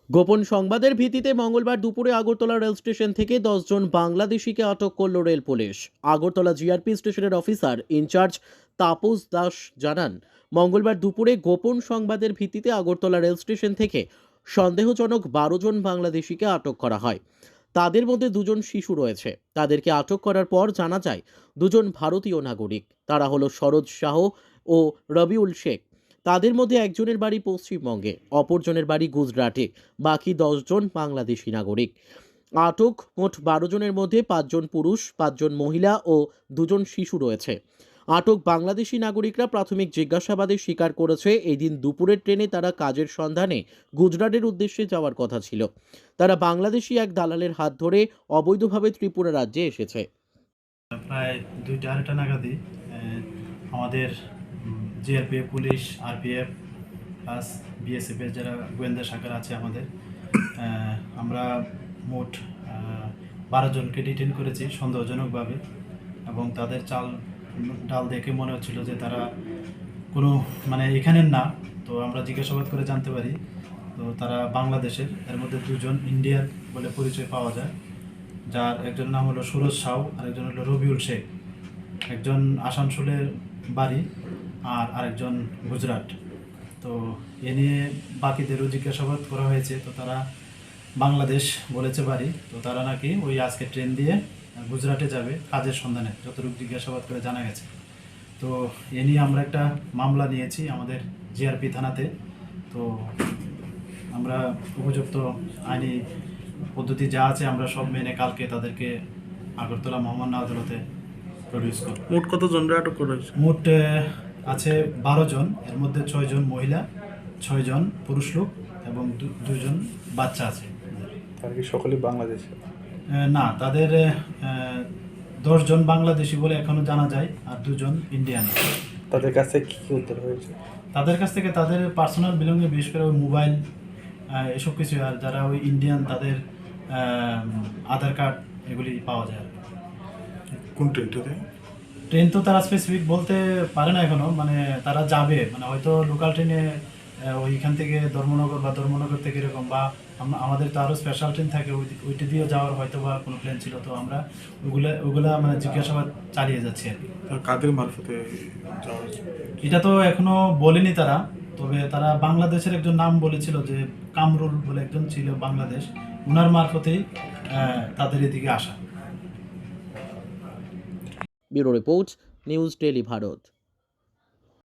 গোপন সংবাদের ভিত্তিতে মঙ্গলবার দুপুরে আগরতলা রেল স্টেশন থেকে 10 জন বাংলাদেশিকে আটক করল রেল পুলিশ। আগরতলা জিআরপি স্টেশনের অফিসার ইনচার্জ তাপস দাস জানান, মঙ্গলবার দুপুরে গোপন সংবাদের ভিত্তিতে আগরতলা রেল স্টেশন থেকে সন্দেহজনক 12 জন বাংলাদেশিকে আটক করা হয়। তাদের মধ্যে 2 জন শিশু রয়েছে। তাদেরকে আটক করার পর জানা যায় 2 জন ভারতীয় নাগরিক। তারা হলো সরোজ শাহ ও রবিউল শেখ। তাদের মধ্যে একজনের বাড়ি পশ্চিমবঙ্গে, অপরজনের বাড়ি গুজরাটে। বাকি 10 জন বাংলাদেশি নাগরিক। আটক মোট 12 জনের মধ্যে 5 জন পুরুষ, 5 জন মহিলা ও 2 জন শিশু রয়েছে। আটক বাংলাদেশি নাগরিকরা প্রাথমিক জিজ্ঞাসাবাদে স্বীকার করেছে এই দিন দুপুরের ট্রেনে তারা কাজের সন্ধানে গুজরাটের উদ্দেশ্যে যাওয়ার কথা ছিল। তারা বাংলাদেশি এক দালালের হাত ধরে অবৈধভাবে ত্রিপুরা রাজ্যে এসেছে। প্রায় 2টা-2.5টা নাগাদই আমাদের জিআরপিএফ, পুলিশ, আরপিএফ প্লাস বিএসএফের যারা গোয়েন্দা শাখার আছে আমাদের, আমরা মোট 12 জনকে ডিটেইন করেছি সন্দেহজনকভাবে। এবং তাদের চাল ডাল দেখে মনে হচ্ছিল যে তারা কোনো এখানের না। তো আমরা জিজ্ঞাসাবাদ করে জানতে পারি তো তারা বাংলাদেশের। এর মধ্যে 2 জন ইন্ডিয়ান বলে পরিচয় পাওয়া যায়, যার একজন নাম হলো সুরজ সাউ আর একজন হলো রবিউল শেখ। একজন আসানসোলের বাড়ি আর আরেকজন গুজরাট। তো এ নিয়ে বাকিদেরও জিজ্ঞাসাবাদ করা হয়েছে। তো তারা বাংলাদেশ বলেছে বাড়ি। তো তারা নাকি ওই আজকে ট্রেন দিয়ে গুজরাটে যাবে কাজের সন্ধানে, যতটুকু জিজ্ঞাসাবাদ করে জানা গেছে। তো এ নিয়ে আমরা একটা মামলা নিয়েছি আমাদের জিআরপি থানাতে। তো আমরা উপযুক্ত আইনি পদ্ধতি যা আছে আমরা সব মেনে কালকে তাদেরকে আগরতলা মহামান্য আদালতে প্রডিউস করব। মোট কতজনরা আটক করা হয়েছে? মোট আছে 12 জন। এর মধ্যে 6 জন মহিলা, 6 জন পুরুষ লোক এবং 2 জন বাচ্চা আছে। তারা কি সকলেই বাংলাদেশি? না, তাদের 10 জন বাংলাদেশি বলে এখনো জানা যায় আর 2 জন ইন্ডিয়ান। তাদের কাছে কি কি উদ্ধার হয়েছে? তাদের কাছ থেকে তাদের পার্সোনাল বিলঙ্গিং, বিশেষ করে ওই মোবাইল, এসব কিছু। আর যারা ওই ইন্ডিয়ান তাদের আধার কার্ড এগুলি পাওয়া যায়। কোন ট্রেনটাতে? ট্রেন তো তারা স্পেসিফিক বলতে পারে না এখনো, তারা যাবে হয়তো লোকাল ট্রেনে ওইখান থেকে ধর্মনগর বা ধর্মনগর থেকে এরকম, বা আমাদের তো আরও স্পেশাল ট্রেন থাকে ওইটা দিয়ে যাওয়ার হয়তো বা কোনো প্ল্যান ছিল। তো আমরা ওগুলা জিজ্ঞাসাবাদ চালিয়ে যাচ্ছি আর কি। কাদের মারফতে যাওয়া হয়েছে? এটা তো এখনো বলেনি তারা, তবে তারা বাংলাদেশের একজন নাম বলেছিল যে কামরুল বলে একজন ছিল বাংলাদেশ, ওনার মারফতেই তাদের এদিকে আসা। Bureau report, news daily Bharat.